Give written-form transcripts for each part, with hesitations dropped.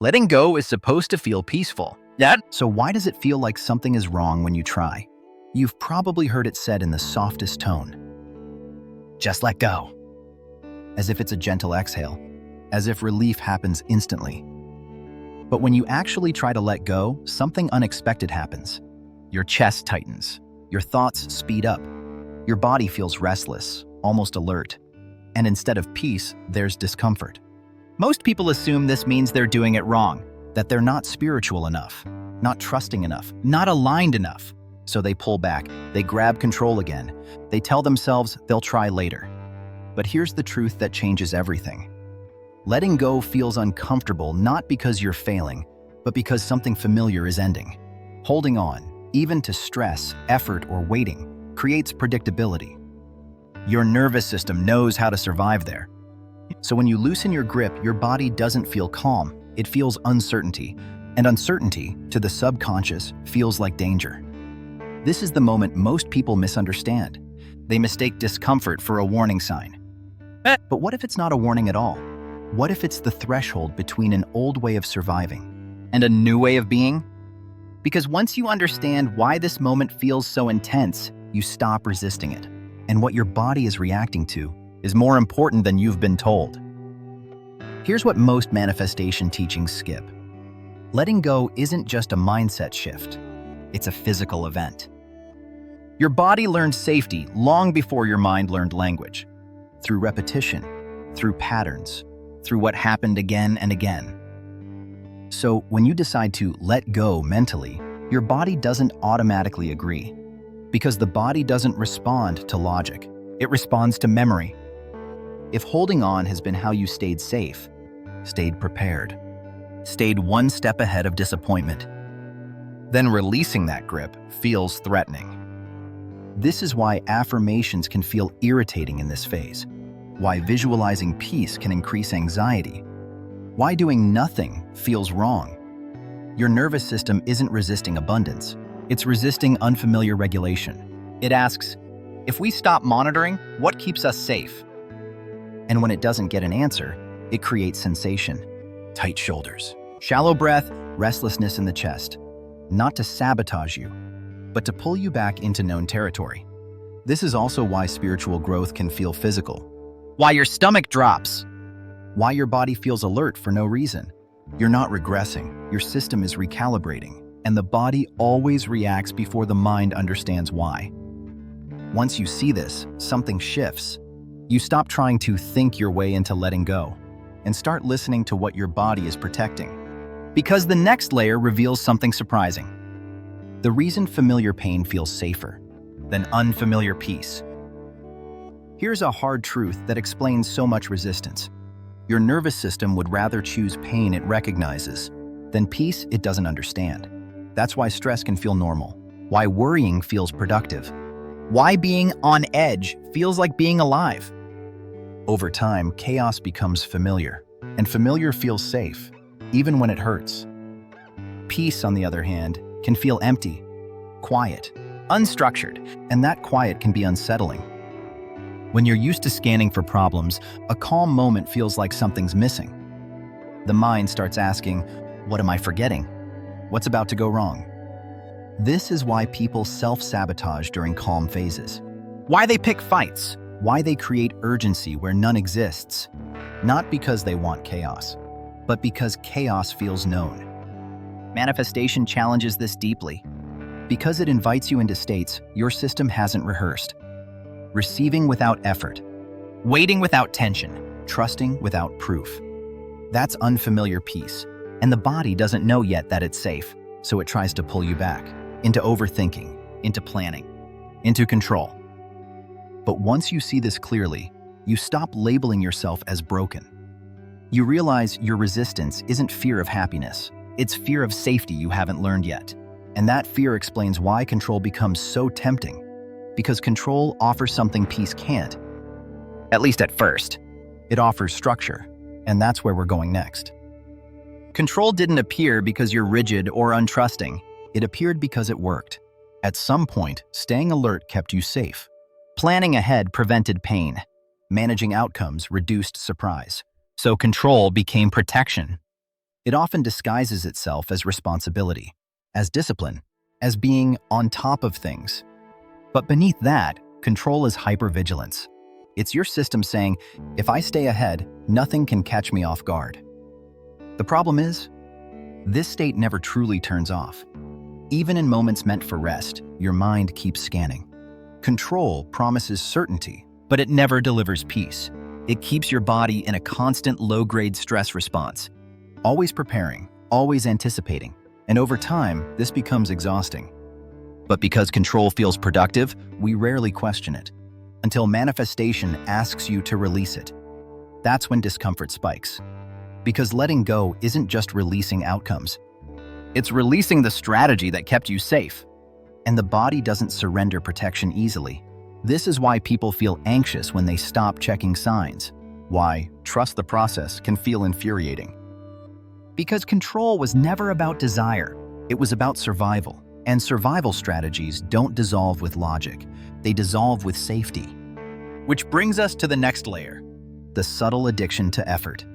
Letting go is supposed to feel peaceful. Yet, So why does it feel like something is wrong when you try? You've probably heard it said in the softest tone. Just let go. As if it's a gentle exhale. As if relief happens instantly. But when you actually try to let go, something unexpected happens. Your chest tightens. Your thoughts speed up. Your body feels restless, almost alert. And instead of peace, there's discomfort. most people assume this means they're doing it wrong. That they're not spiritual enough, not trusting enough, not aligned enough. So they pull back, they grab control again. They tell themselves they'll try later. But here's the truth that changes everything. Letting go feels uncomfortable not because you're failing, but because something familiar is ending. Holding on, even to stress, effort, or waiting, creates predictability. Your nervous system knows how to survive there. So when you loosen your grip, your body doesn't feel calm. It feels uncertainty, and uncertainty, to the subconscious, feels like danger. This is the moment most people misunderstand. They mistake discomfort for a warning sign. But what if it's not a warning at all? What if it's the threshold between an old way of surviving And a new way of being? Because once you understand why this moment feels so intense, you stop resisting it? And what your body is reacting to is more important than you've been told. Here's what most manifestation teachings skip. Letting go isn't just a mindset shift. It's a physical event. your body learned safety long before your mind learned language. Through repetition, through patterns, through what happened again and again. So when you decide to let go mentally, your body doesn't automatically agree. Because the body doesn't respond to logic. It responds to memory. If holding on has been how you stayed safe, stayed prepared, stayed one step ahead of disappointment, then releasing that grip feels threatening. This is why affirmations can feel irritating in this phase, why visualizing peace can increase anxiety, why doing nothing feels wrong. Your nervous system isn't resisting abundance, it's resisting unfamiliar regulation. It asks, if we stop monitoring, what keeps us safe? And when it doesn't get an answer, it creates sensation. Tight shoulders, Shallow breath, restlessness in the chest. Not to sabotage you, but to pull you back into known territory. This is also why spiritual growth can feel physical. why your stomach drops. Why your body feels alert for no reason. You're not regressing, your system is recalibrating, and the body always reacts before the mind understands why. Once you see this, something shifts. You stop trying to think your way into letting go, and start listening to what your body is protecting. Because the next layer reveals something surprising. The reason familiar pain feels safer than unfamiliar peace. Here's a hard truth that explains so much resistance. Your nervous system would rather choose pain it recognizes than peace it doesn't understand. That's why stress can feel normal, why worrying feels productive, Why being on edge feels like being alive. Over time, chaos becomes familiar, and familiar feels safe, even when it hurts. Peace, on the other hand, can feel empty, quiet, Unstructured. and that quiet can be unsettling. When you're used to scanning for problems, a calm moment feels like something's missing. The mind starts asking, what am I forgetting? What's about to go wrong? This is why people self-sabotage during calm phases. Why they pick fights. Why they create urgency where none exists. Not because they want chaos, but because chaos feels known. Manifestation challenges this deeply. Because it invites you into states your system hasn't rehearsed. Receiving without effort, Waiting without tension. trusting without proof. That's unfamiliar peace, and the body doesn't know yet that it's safe, so it tries to pull you back into overthinking, into planning, into control. But once you see this clearly, you stop labeling yourself as broken. You realize your resistance isn't fear of happiness, it's fear of safety you haven't learned yet. And that fear explains why control becomes so tempting. Because control offers something peace can't. At least at first. It offers structure, and that's where we're going next. Control didn't appear because you're rigid or untrusting. It appeared because it worked. At some point, staying alert kept you safe. Planning ahead prevented pain. Managing outcomes reduced surprise. So control became protection. It often disguises itself as responsibility, as discipline, as being on top of things. But beneath that, control is hypervigilance. It's your system saying, if I stay ahead, nothing can catch me off guard. The problem is, this state never truly turns off. Even in moments meant for rest, your mind keeps scanning. Control promises certainty, but it never delivers peace. It keeps your body in a constant low-grade stress response, always preparing, always anticipating, and over time, this becomes exhausting. But because control feels productive, we rarely question it, until manifestation asks you to release it. That's when discomfort spikes. Because letting go isn't just releasing outcomes. It's releasing the strategy that kept you safe. And the body doesn't surrender protection easily. This is why people feel anxious when they stop checking signs. Why trust the process can feel infuriating. Because control was never about desire. It was about survival. And survival strategies don't dissolve with logic. They dissolve with safety. Which brings us to the next layer, the subtle addiction to effort.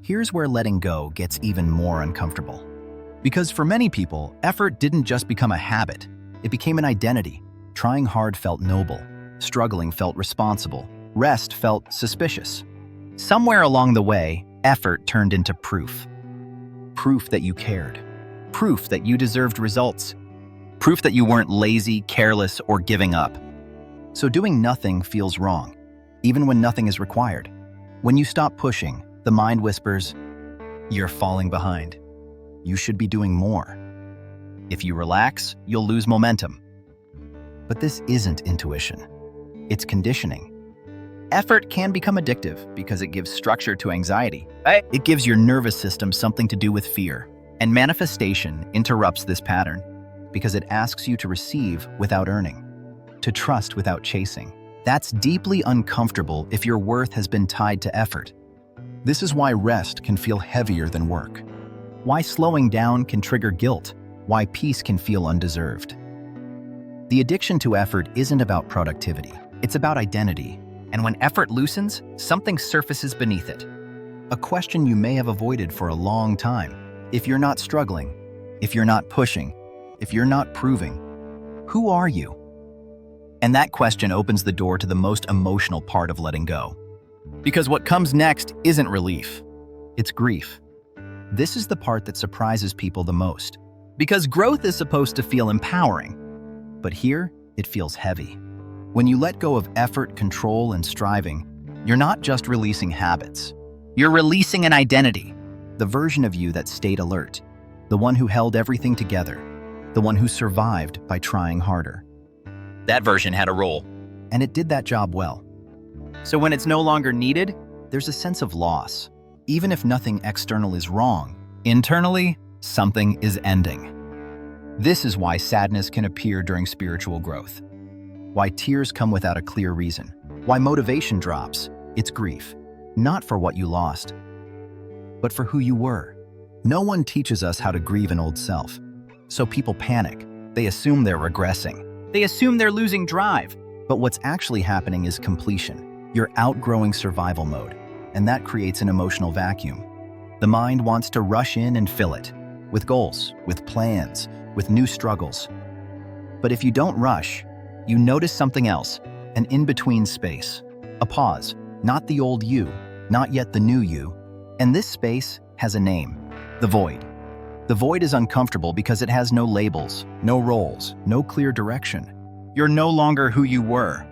Here's where letting go gets even more uncomfortable. Because for many people, effort didn't just become a habit. It became an identity. Trying hard felt noble. Struggling felt responsible. Rest felt suspicious. Somewhere along the way, effort turned into proof. Proof that you cared. Proof that you deserved results. Proof that you weren't lazy, careless, or giving up. So doing nothing feels wrong, even when nothing is required. When you stop pushing, the mind whispers, "You're falling behind. You should be doing more. If you relax, you'll lose momentum." But this isn't intuition. It's conditioning. Effort can become addictive because it gives structure to anxiety. It gives your nervous system something to do with fear. And manifestation interrupts this pattern because it asks you to receive without earning, to trust without chasing. That's deeply uncomfortable if your worth has been tied to effort. This is why rest can feel heavier than work. Why slowing down can trigger guilt. Why peace can feel undeserved. The addiction to effort isn't about productivity. It's about identity. And when effort loosens, something surfaces beneath it. A question you may have avoided for a long time. If you're not struggling, if you're not pushing, if you're not proving, who are you? And that question opens the door to the most emotional part of letting go. Because what comes next isn't relief, it's grief. This is the part that surprises people the most. Because growth is supposed to feel empowering, but here it feels heavy. When you let go of effort, control, and striving, you're not just releasing habits. You're releasing an identity. The version of you that stayed alert, the one who held everything together, the one who survived by trying harder. That version had a role, and it did that job well. So when it's no longer needed, there's a sense of loss. Even if nothing external is wrong, internally, something is ending. This is why sadness can appear during spiritual growth. Why tears come without a clear reason. Why motivation drops. It's grief, not for what you lost, but for who you were. No one teaches us how to grieve an old self. So people panic. They assume they're regressing. They assume they're losing drive. But what's actually happening is completion. You're outgrowing survival mode, and that creates an emotional vacuum. The mind wants to rush in and fill it, with goals, with plans, with new struggles. But if you don't rush, you notice something else, an in-between space, a pause, not the old you, not yet the new you. And this space has a name, the void. The void is uncomfortable because it has no labels, no roles, no clear direction. You're no longer who you were,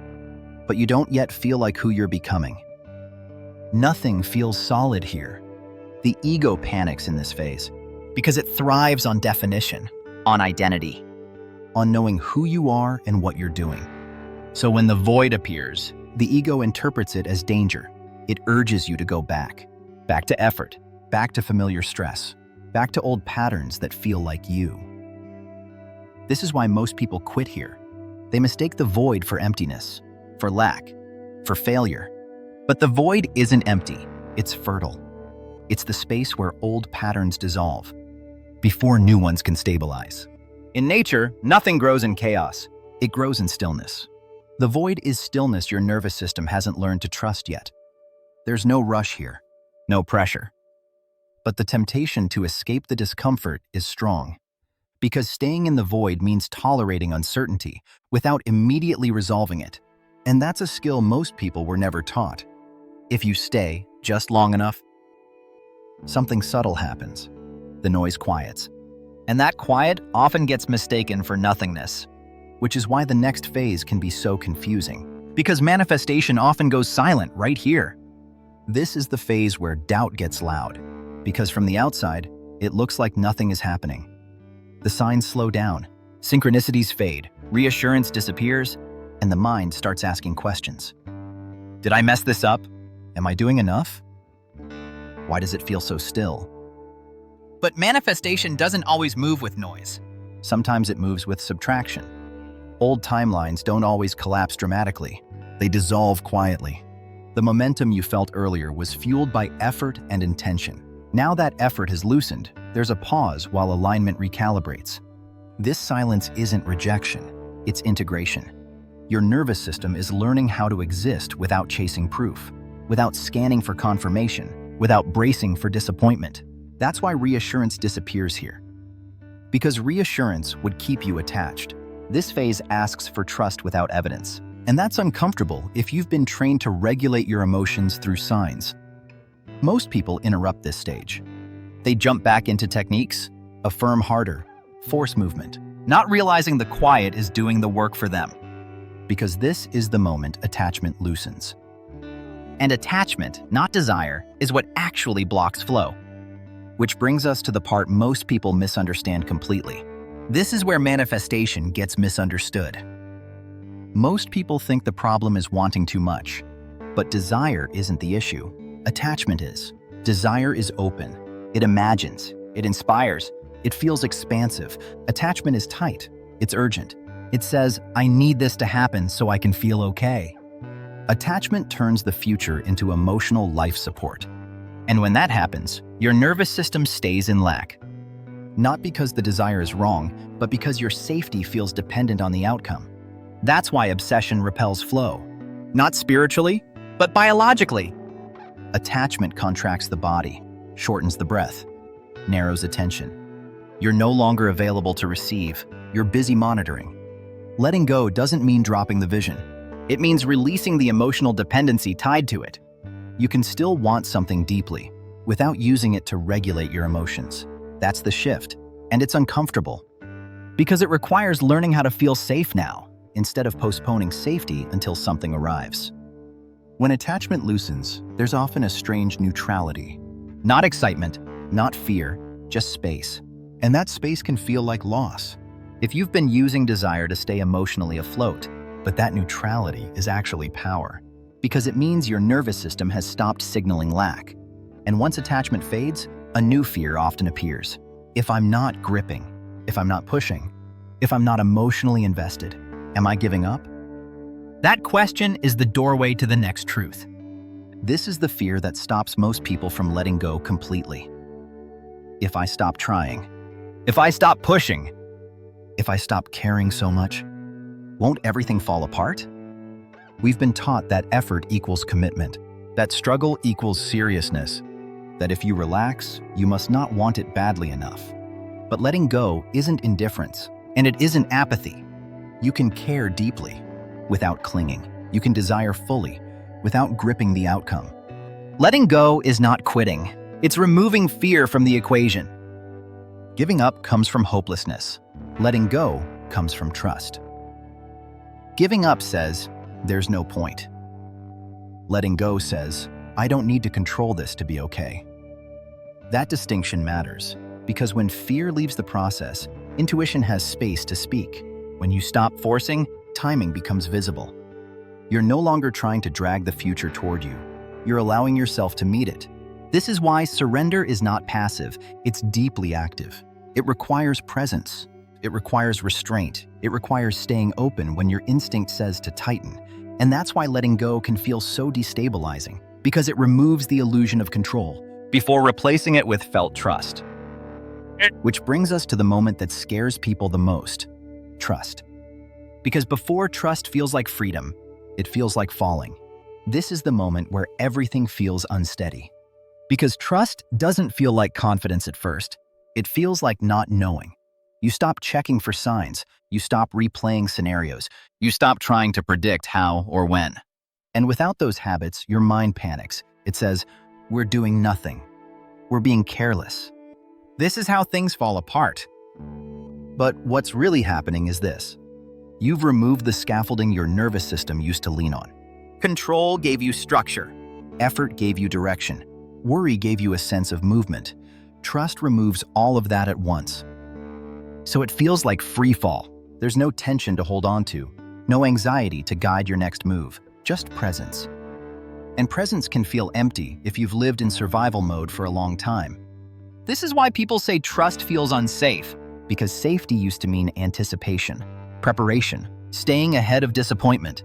but you don't yet feel like who you're becoming. Nothing feels solid here. The ego panics in this phase because it thrives on definition, on identity, on knowing who you are and what you're doing. So when the void appears, the ego interprets it as danger. It urges you to go back to effort, back to familiar stress, back to old patterns that feel like you. This is why most people quit here. They mistake the void for emptiness, for lack, for failure. But the void isn't empty, it's fertile. It's the space where old patterns dissolve, before new ones can stabilize. In nature, nothing grows in chaos. It grows in stillness. The void is stillness your nervous system hasn't learned to trust yet. There's no rush here, no pressure. But the temptation to escape the discomfort is strong, because staying in the void means tolerating uncertainty without immediately resolving it. And that's a skill most people were never taught. If you stay just long enough, something subtle happens. The noise quiets. And that quiet often gets mistaken for nothingness. Which is why the next phase can be so confusing. Because manifestation often goes silent right here. This is the phase where doubt gets loud, because from the outside, it looks like nothing is happening. The signs slow down, Synchronicities fade, reassurance disappears, and the mind starts asking questions. did I mess this up? Am I doing enough? Why does it feel so still? But manifestation doesn't always move with noise. Sometimes it moves with subtraction. Old timelines don't always collapse dramatically. They dissolve quietly. The momentum you felt earlier was fueled by effort and intention. Now that effort has loosened, there's a pause while alignment recalibrates. This silence isn't rejection, it's integration. Your nervous system is learning how to exist without chasing proof, without scanning for confirmation, without bracing for disappointment. That's why reassurance disappears here. Because reassurance would keep you attached. This phase asks for trust without evidence. And that's uncomfortable if you've been trained to regulate your emotions through signs. Most people interrupt this stage. They jump back into techniques, Affirm harder, force movement, not realizing the quiet is doing the work for them. because this is the moment attachment loosens. And attachment, not desire, is what actually blocks flow. Which brings us to the part most people misunderstand completely. This is where manifestation gets misunderstood. Most people think the problem is wanting too much, but desire isn't the issue. Attachment is. Desire is open. It imagines. It inspires. It feels expansive. Attachment is tight. It's urgent. It says, I need this to happen so I can feel okay. Attachment turns the future into emotional life support. And when that happens, your nervous system stays in lack. Not because the desire is wrong, but because your safety feels dependent on the outcome. That's why obsession repels flow. Not spiritually, but biologically. Attachment contracts the body, shortens the breath, narrows attention. You're no longer available to receive. You're busy monitoring. Letting go doesn't mean dropping the vision. It means releasing the emotional dependency tied to it. You can still want something deeply, without using it to regulate your emotions. That's the shift, and it's uncomfortable. Because it requires learning how to feel safe now, instead of postponing safety until something arrives. When attachment loosens, there's often a strange neutrality. not excitement. Not fear, just space. And that space can feel like loss. If you've been using desire to stay emotionally afloat, But that neutrality is actually power, because it means your nervous system has stopped signaling lack. And once attachment fades, a new fear often appears. If I'm not gripping, if I'm not pushing, if I'm not emotionally invested, am I giving up? that question is the doorway to the next truth. This is the fear that stops most people from letting go completely. If I stop trying, If I stop pushing, if I stop caring so much, won't everything fall apart? We've been taught that effort equals commitment, that struggle equals seriousness, that if you relax, you must not want it badly enough. But letting go isn't indifference, and it isn't apathy. You can care deeply without clinging. You can desire fully without gripping the outcome. Letting go is not quitting. It's removing fear from the equation. Giving up comes from hopelessness. Letting go comes from trust. Giving up says, there's no point. Letting go says, I don't need to control this to be okay. That distinction matters, because when fear leaves the process, intuition has space to speak. When you stop forcing, Timing becomes visible. You're no longer trying to drag the future toward you. You're allowing yourself to meet it. This is why surrender is not passive, it's deeply active. It requires presence. It requires restraint. It requires staying open when your instinct says to tighten. And that's why letting go can feel so destabilizing, because it removes the illusion of control. before replacing it with felt trust. Which brings us to the moment that scares people the most: trust. Because before trust feels like freedom, It feels like falling. This is the moment where everything feels unsteady. Because trust doesn't feel like confidence at first. It feels like not knowing. You stop checking for signs. You stop replaying scenarios. You stop trying to predict how or when. And without those habits, your mind panics. It says, we're doing nothing. We're being careless. This is how things fall apart. But what's really happening is this. You've removed the scaffolding your nervous system used to lean on. Control gave you structure. Effort gave you direction. Worry gave you a sense of movement. Trust removes all of that at once. So it feels like free fall. There's no tension to hold on to, no anxiety to guide your next move, just presence. And presence can feel empty if you've lived in survival mode for a long time. This is why people say trust feels unsafe, because safety used to mean anticipation, preparation, staying ahead of disappointment.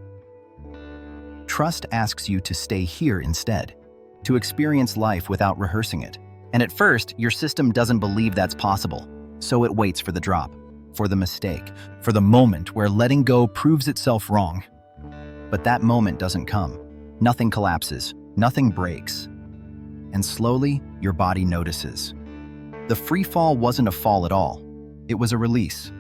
Trust asks you to stay here instead, to experience life without rehearsing it. And at first, your system doesn't believe that's possible, so it waits for the drop, for the mistake, for the moment where letting go proves itself wrong. But that moment doesn't come. Nothing collapses, nothing breaks. And slowly, your body notices. The free fall wasn't a fall at all. It was a release.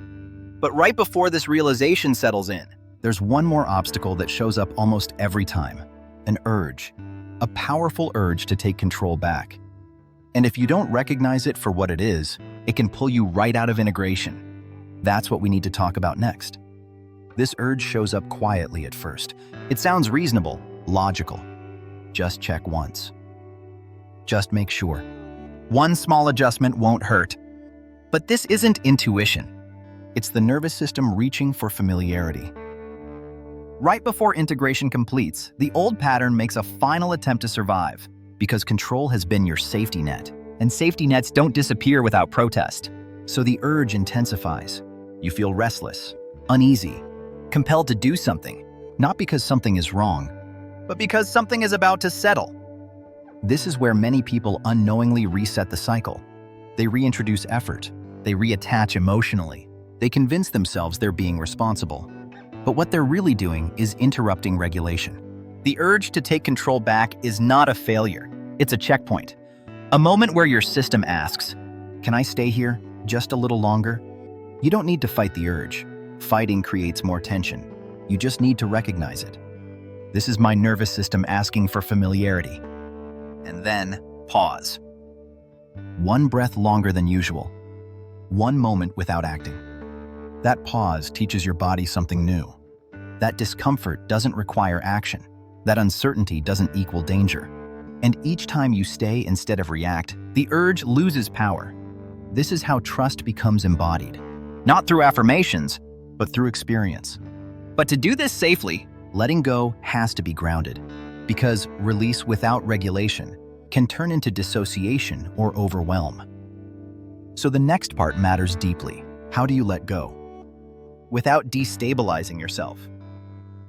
But right before this realization settles in, there's one more obstacle that shows up almost every time. An urge. A powerful urge to take control back. And if you don't recognize it for what it is, it can pull you right out of integration. That's what we need to talk about next. This urge shows up quietly at first. It sounds reasonable, logical. Just check once. Just make sure. One small adjustment won't hurt. But this isn't intuition. It's the nervous system reaching for familiarity. Right before integration completes, the old pattern makes a final attempt to survive, because control has been your safety net. And safety nets don't disappear without protest. So the urge intensifies. You feel restless, uneasy, compelled to do something, not because something is wrong, but because something is about to settle. This is where many people unknowingly reset the cycle. They reintroduce effort. They reattach emotionally. They convince themselves they're being responsible. But what they're really doing is interrupting regulation. The urge to take control back is not a failure. It's a checkpoint. A moment where your system asks, can I stay here just a little longer? You don't need to fight the urge. Fighting creates more tension. You just need to recognize it. This is my nervous system asking for familiarity. And then, pause. One breath longer than usual. One moment without acting. That pause teaches your body something new. That discomfort doesn't require action. That uncertainty doesn't equal danger. And each time you stay instead of react, the urge loses power. This is how trust becomes embodied. Not through affirmations, but through experience. But to do this safely, letting go has to be grounded. Because release without regulation can turn into dissociation or overwhelm. So the next part matters deeply. How do you let go? Without destabilizing yourself.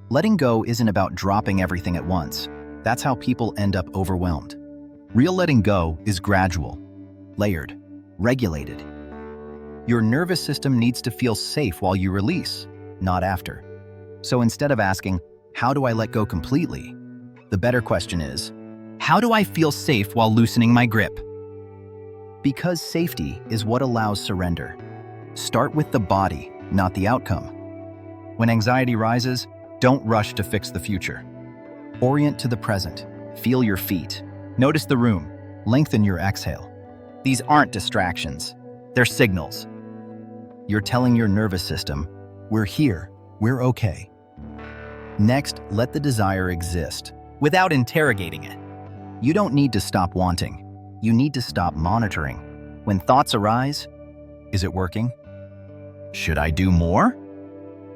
Letting go isn't about dropping everything at once. That's how people end up overwhelmed. Real letting go is gradual, layered, regulated. Your nervous system needs to feel safe while you release, not after. So instead of asking, how do I let go completely? The better question is, how do I feel safe while loosening my grip? Because safety is what allows surrender. Start with the body, not the outcome. When anxiety rises, don't rush to fix the future. Orient to the present. Feel your feet. Notice the room. Lengthen your exhale. These aren't distractions. They're signals. You're telling your nervous system, we're here, we're okay. Next, let the desire exist, without interrogating it. You don't need to stop wanting. You need to stop monitoring. When thoughts arise, is it working? Should I do more?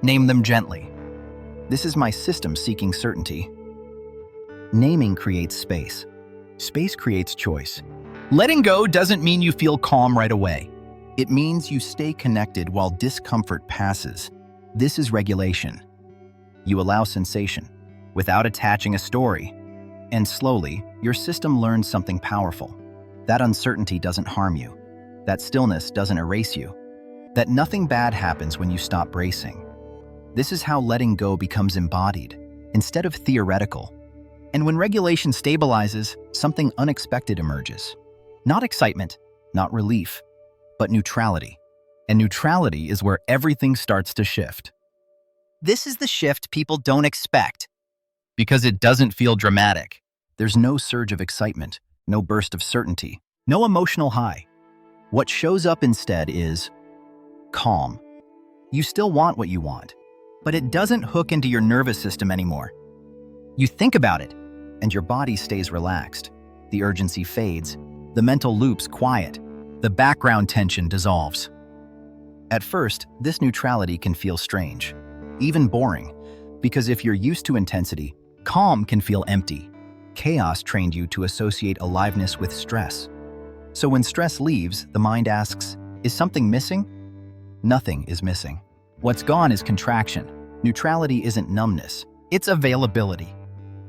Name them gently. This is my system seeking certainty. Naming creates space. Space creates choice. Letting go doesn't mean you feel calm right away. It means you stay connected while discomfort passes. This is regulation. You allow sensation without attaching a story. And slowly, your system learns something powerful. That uncertainty doesn't harm you. That stillness doesn't erase you. That nothing bad happens when you stop bracing. This is how letting go becomes embodied, instead of theoretical. And when regulation stabilizes, something unexpected emerges. Not excitement, not relief, but neutrality. And neutrality is where everything starts to shift. This is the shift people don't expect. Because it doesn't feel dramatic. There's no surge of excitement, no burst of certainty, no emotional high. What shows up instead is calm. You still want what you want, but it doesn't hook into your nervous system anymore. You think about it, and your body stays relaxed. The urgency fades, the mental loops quiet, the background tension dissolves. At first, this neutrality can feel strange, even boring, because if you're used to intensity, calm can feel empty. Chaos trained you to associate aliveness with stress. So when stress leaves, the mind asks, is something missing? Nothing is missing. What's gone is contraction. Neutrality isn't numbness, it's availability.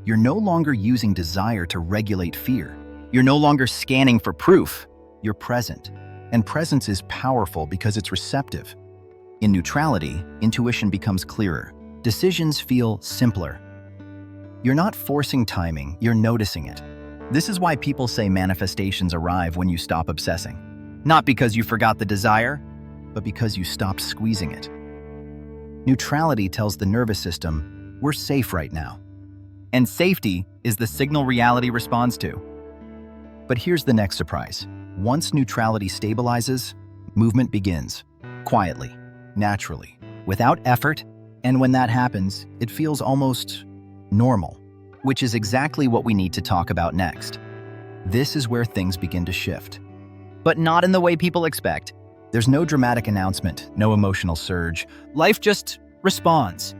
You're no longer using desire to regulate fear. You're no longer scanning for proof. You're present. And presence is powerful because it's receptive. In neutrality, intuition becomes clearer. Decisions feel simpler. You're not forcing timing, you're noticing it. This is why people say manifestations arrive when you stop obsessing. Not because you forgot the desire, but because you stopped squeezing it. Neutrality tells the nervous system, we're safe right now. And safety is the signal reality responds to. But here's the next surprise. Once neutrality stabilizes, movement begins. Quietly, naturally, without effort, and when that happens, it feels almost normal, which is exactly what we need to talk about next. This is where things begin to shift. But not in the way people expect. There's no dramatic announcement, no emotional surge. Life just responds.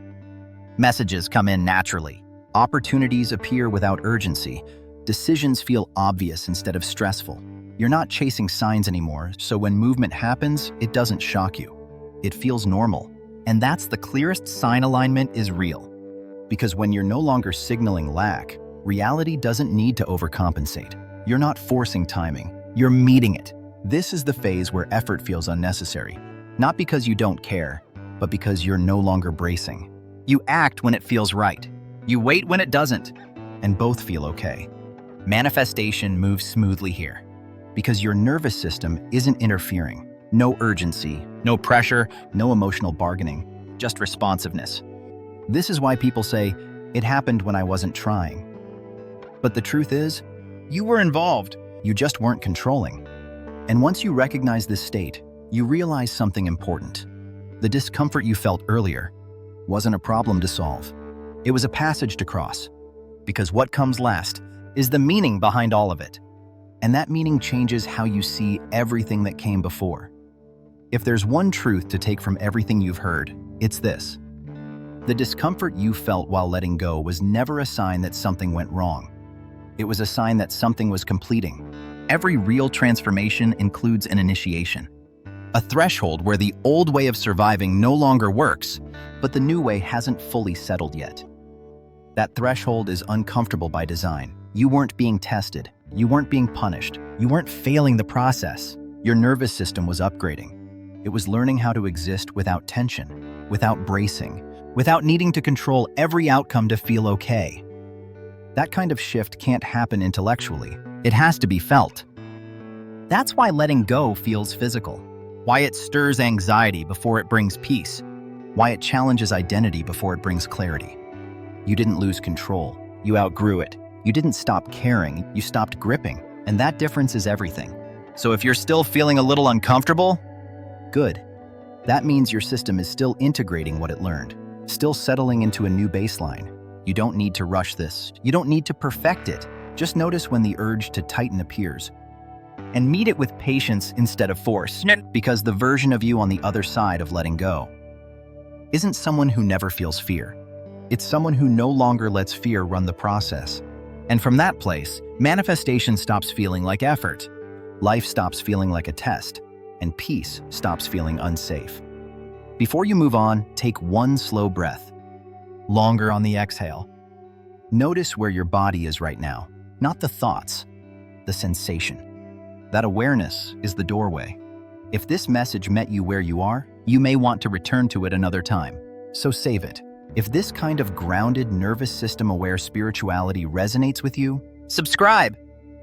Messages come in naturally. Opportunities appear without urgency. Decisions feel obvious instead of stressful. You're not chasing signs anymore, so when movement happens, it doesn't shock you. It feels normal. And that's the clearest sign alignment is real. Because when you're no longer signaling lack, reality doesn't need to overcompensate. You're not forcing timing, you're meeting it. This is the phase where effort feels unnecessary. Not because you don't care, but because you're no longer bracing. You act when it feels right. You wait when it doesn't. And both feel okay. Manifestation moves smoothly here. Because your nervous system isn't interfering. No urgency, No pressure, no emotional bargaining, just responsiveness. This is why people say, it happened when I wasn't trying. But the truth is, You were involved. you just weren't controlling. And once you recognize this state, you realize something important. The discomfort you felt earlier wasn't a problem to solve. It was a passage to cross. Because what comes last is the meaning behind all of it. And that meaning changes how you see everything that came before. If there's one truth to take from everything you've heard, it's this. The discomfort you felt while letting go was never a sign that something went wrong. It was a sign that something was completing. Every real transformation includes an initiation. A threshold where the old way of surviving no longer works, but the new way hasn't fully settled yet. That threshold is uncomfortable by design. You weren't being tested. You weren't being punished. You weren't failing the process. Your nervous system was upgrading. It was learning how to exist without tension, without bracing, without needing to control every outcome to feel okay. That kind of shift can't happen intellectually. It has to be felt. That's why letting go feels physical. Why it stirs anxiety before it brings peace. Why it challenges identity before it brings clarity. You didn't lose control. You outgrew it. You didn't stop caring. You stopped gripping. And that difference is everything. So if you're still feeling a little uncomfortable, good. That means your system is still integrating what it learned, still settling into a new baseline. You don't need to rush this. You don't need to perfect it. Just notice when the urge to tighten appears. And meet it with patience instead of force, because the version of you on the other side of letting go isn't someone who never feels fear. It's someone who no longer lets fear run the process. And from that place, manifestation stops feeling like effort. Life stops feeling like a test. And peace stops feeling unsafe. Before you move on, take one slow breath. Longer on the exhale. Notice where your body is right now, not the thoughts, the sensation. That awareness is the doorway. If this message met you where you are, you may want to return to it another time. So save it. If this kind of grounded, nervous system-aware spirituality resonates with you, Subscribe.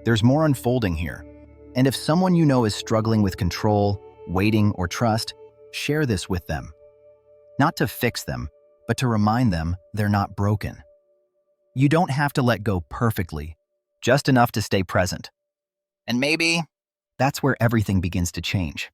there's more unfolding here. And if someone you know is struggling with control, waiting, or trust, share this with them. Not to fix them, but to remind them they're not broken. You don't have to let go perfectly, just enough to stay present. And maybe That's where everything begins to change.